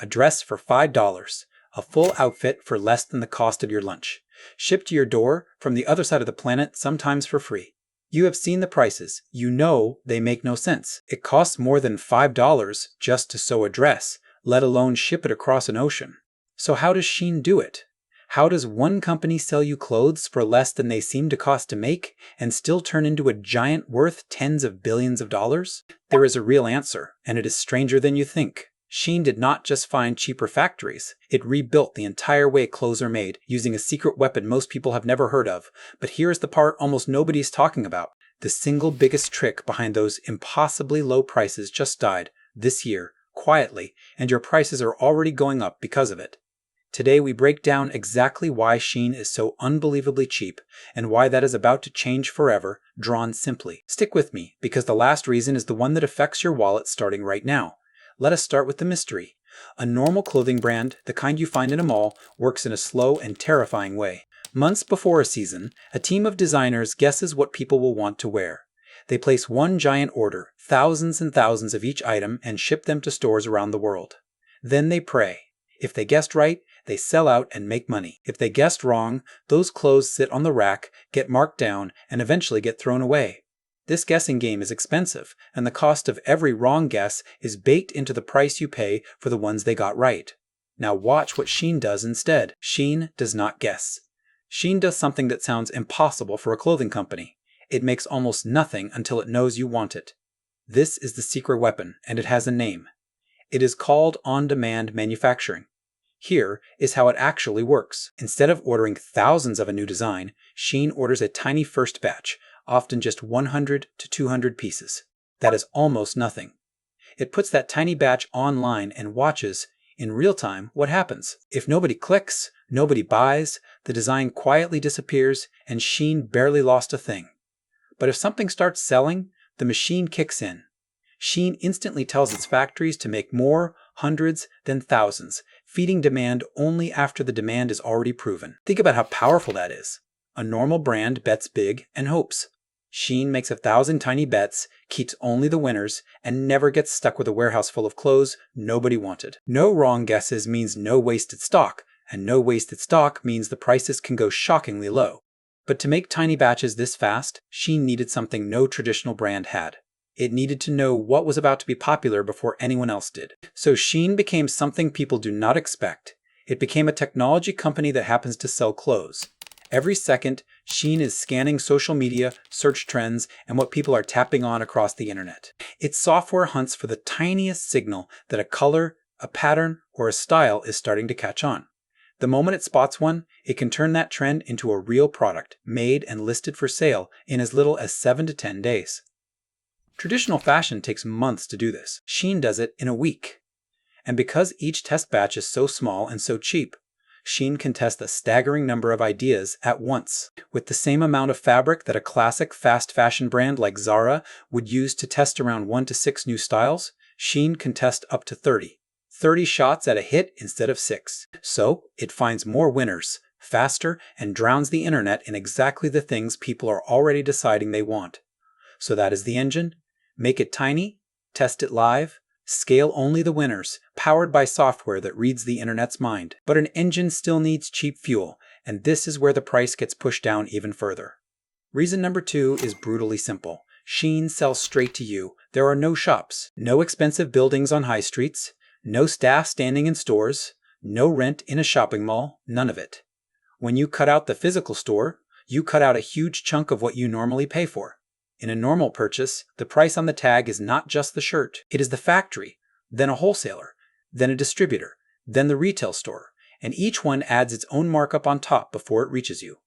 A dress for $5. A full outfit for less than the cost of your lunch. Shipped to your door from the other side of the planet, sometimes for free. You have seen the prices. You know they make no sense. It costs more than $5 just to sew a dress, let alone ship it across an ocean. So how does Shein do it? How does one company sell you clothes for less than they seem to cost to make and still turn into a giant worth tens of billions of dollars? There is a real answer, and it is stranger than you think. Shein did not just find cheaper factories. It rebuilt the entire way clothes are made, using a secret weapon most people have never heard of. But here's the part almost nobody's talking about. The single biggest trick behind those impossibly low prices just died this year, quietly, and your prices are already going up because of it. Today we break down exactly why Shein is so unbelievably cheap and why that is about to change forever, drawn simply. Stick with me, because the last reason is the one that affects your wallet starting right now. Let us start with the mystery. A normal clothing brand, the kind you find in a mall, works in a slow and terrifying way. Months before a season, a team of designers guesses what people will want to wear. They place one giant order, thousands and thousands of each item, and ship them to stores around the world. Then they pray. If they guessed right, they sell out and make money. If they guessed wrong, those clothes sit on the rack, get marked down, and eventually get thrown away. This guessing game is expensive, and the cost of every wrong guess is baked into the price you pay for the ones they got right. Now watch what Shein does instead. Shein does not guess. Shein does something that sounds impossible for a clothing company. It makes almost nothing until it knows you want it. This is the secret weapon, and it has a name. It is called on-demand manufacturing. Here is how it actually works. Instead of ordering thousands of a new design, Shein orders a tiny first batch, often just 100 to 200 pieces. That is almost nothing. It puts that tiny batch online and watches, in real time, what happens. If nobody clicks, nobody buys, the design quietly disappears, and Shein barely lost a thing. But if something starts selling, the machine kicks in. Shein instantly tells its factories to make more, hundreds, then thousands, feeding demand only after the demand is already proven. Think about how powerful that is. A normal brand bets big and hopes. Shein makes 1,000 tiny bets, keeps only the winners, and never gets stuck with a warehouse full of clothes nobody wanted. No wrong guesses means no wasted stock, and no wasted stock means the prices can go shockingly low. But to make tiny batches this fast, Shein needed something no traditional brand had. It needed to know what was about to be popular before anyone else did. So Shein became something people do not expect. It became a technology company that happens to sell clothes. Every second, Shein is scanning social media, search trends, and what people are tapping on across the internet. Its software hunts for the tiniest signal that a color, a pattern, or a style is starting to catch on. The moment it spots one, it can turn that trend into a real product, made and listed for sale in as little as 7 to 10 days. Traditional fashion takes months to do this. Shein does it in a week. And because each test batch is so small and so cheap, Shein can test a staggering number of ideas at once. With the same amount of fabric that a classic fast fashion brand like Zara would use to test around 1 to 6 new styles, Shein can test up to 30. 30 shots at a hit instead of 6. So it finds more winners, faster, and drowns the internet in exactly the things people are already deciding they want. So that is the engine. Make it tiny, test it live, scale only the winners, powered by software that reads the internet's mind. But an engine still needs cheap fuel, and this is where the price gets pushed down even further. Reason number 2 is brutally simple. Shein sells straight to you. There are no shops, no expensive buildings on high streets, no staff standing in stores, no rent in a shopping mall, none of it. When you cut out the physical store, you cut out a huge chunk of what you normally pay for. In a normal purchase, the price on the tag is not just the shirt. It is the factory, then a wholesaler, then a distributor, then the retail store, and each one adds its own markup on top before it reaches you.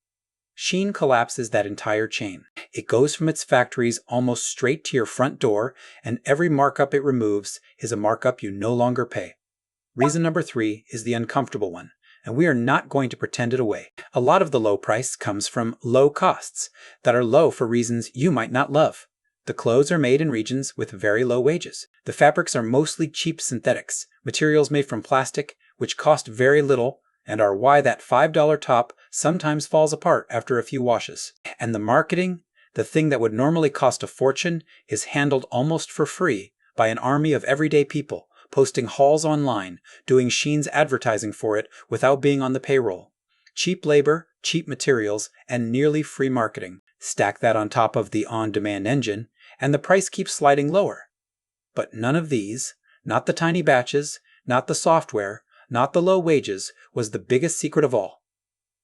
Shein collapses that entire chain. It goes from its factories almost straight to your front door, and every markup it removes is a markup you no longer pay. Reason number 3 is the uncomfortable one, and we are not going to pretend it away. A lot of the low price comes from low costs that are low for reasons you might not love. The clothes are made in regions with very low wages. The fabrics are mostly cheap synthetics, materials made from plastic, which cost very little and are why that $5 top sometimes falls apart after a few washes. And the marketing, the thing that would normally cost a fortune, is handled almost for free by an army of everyday people, posting hauls online, doing Shein's advertising for it without being on the payroll. Cheap labor, cheap materials, and nearly free marketing. Stack that on top of the on-demand engine, and the price keeps sliding lower. But none of these, not the tiny batches, not the software, not the low wages, was the biggest secret of all.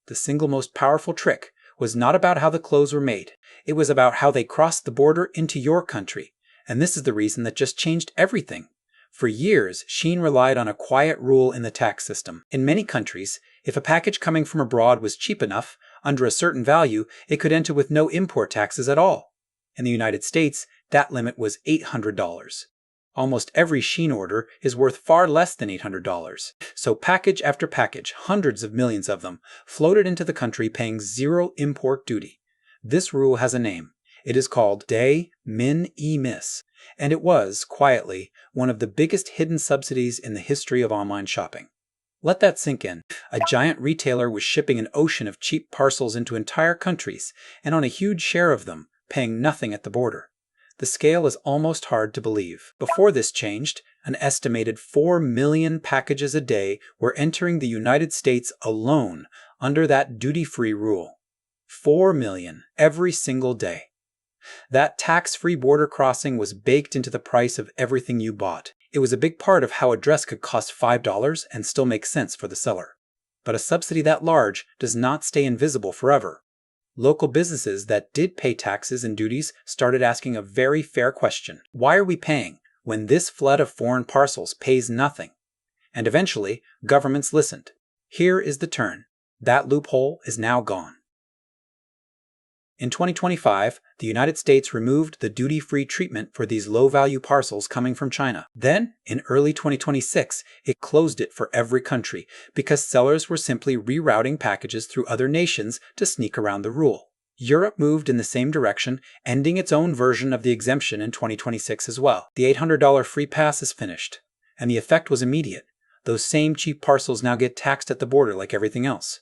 The single most powerful trick was not about how the clothes were made. It was about how they crossed the border into your country. And this is the reason that just changed everything. For years, Shein relied on a quiet rule in the tax system. In many countries, if a package coming from abroad was cheap enough, under a certain value, it could enter with no import taxes at all. In the United States, that limit was $800. Almost every Shein order is worth far less than $800. So package after package, hundreds of millions of them, floated into the country paying zero import duty. This rule has a name. It is called de minimis, and it was, quietly, one of the biggest hidden subsidies in the history of online shopping. Let that sink in. A giant retailer was shipping an ocean of cheap parcels into entire countries, and on a huge share of them, paying nothing at the border. The scale is almost hard to believe. Before this changed, an estimated 4 million packages a day were entering the United States alone under that duty-free rule. 4 million every single day. That tax-free border crossing was baked into the price of everything you bought. It was a big part of how a dress could cost $5 and still make sense for the seller. But a subsidy that large does not stay invisible forever. Local businesses that did pay taxes and duties started asking a very fair question. Why are we paying when this flood of foreign parcels pays nothing? And eventually, governments listened. Here is the turn. That loophole is now gone. In 2025, the United States removed the duty-free treatment for these low-value parcels coming from China. Then, in early 2026, it closed it for every country because sellers were simply rerouting packages through other nations to sneak around the rule. Europe moved in the same direction, ending its own version of the exemption in 2026 as well. The $800 free pass is finished, and the effect was immediate. Those same cheap parcels now get taxed at the border like everything else.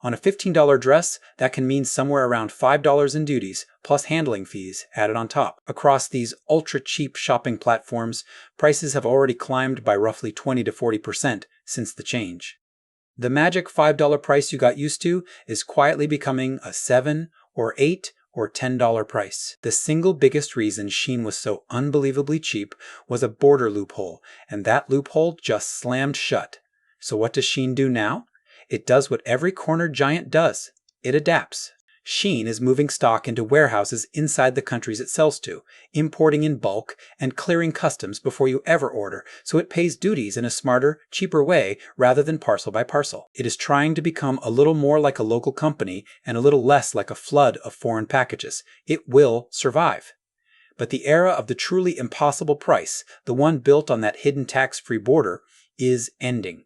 On a $15 dress, that can mean somewhere around $5 in duties, plus handling fees added on top. Across these ultra-cheap shopping platforms, prices have already climbed by roughly 20 to 40% since the change. The magic $5 price you got used to is quietly becoming a $7 or $8 or $10 price. The single biggest reason Shein was so unbelievably cheap was a border loophole, and that loophole just slammed shut. So what does Shein do now? It does what every corner giant does. It adapts. Shein is moving stock into warehouses inside the countries it sells to, importing in bulk, and clearing customs before you ever order, so it pays duties in a smarter, cheaper way rather than parcel by parcel. It is trying to become a little more like a local company and a little less like a flood of foreign packages. It will survive. But the era of the truly impossible price, the one built on that hidden tax-free border, is ending.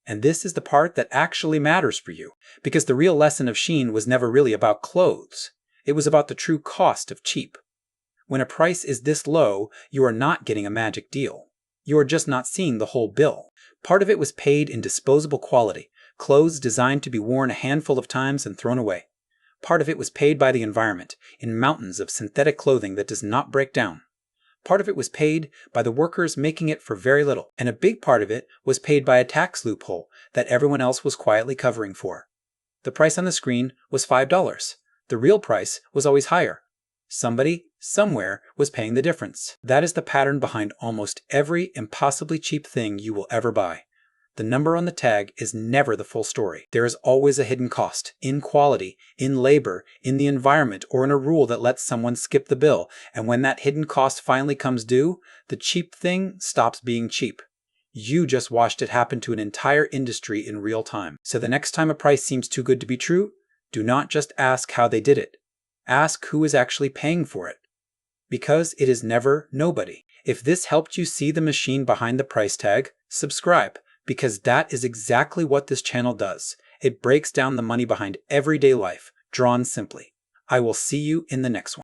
And this is the part that actually matters for you, because the real lesson of Shein was never really about clothes. It was about the true cost of cheap. When a price is this low, you are not getting a magic deal. You are just not seeing the whole bill. Part of it was paid in disposable quality, clothes designed to be worn a handful of times and thrown away. Part of it was paid by the environment, in mountains of synthetic clothing that does not break down. Part of it was paid by the workers making it for very little, and a big part of it was paid by a tax loophole that everyone else was quietly covering for. The price on the screen was $5. The real price was always higher. Somebody, somewhere, was paying the difference. That is the pattern behind almost every impossibly cheap thing you will ever buy. The number on the tag is never the full story. There is always a hidden cost, in quality, in labor, in the environment, or in a rule that lets someone skip the bill. And when that hidden cost finally comes due, the cheap thing stops being cheap. You just watched it happen to an entire industry in real time. So the next time a price seems too good to be true, do not just ask how they did it. Ask who is actually paying for it. Because it is never nobody. If this helped you see the machine behind the price tag, subscribe. Because that is exactly what this channel does. It breaks down the money behind everyday life, drawn simply. I will see you in the next one.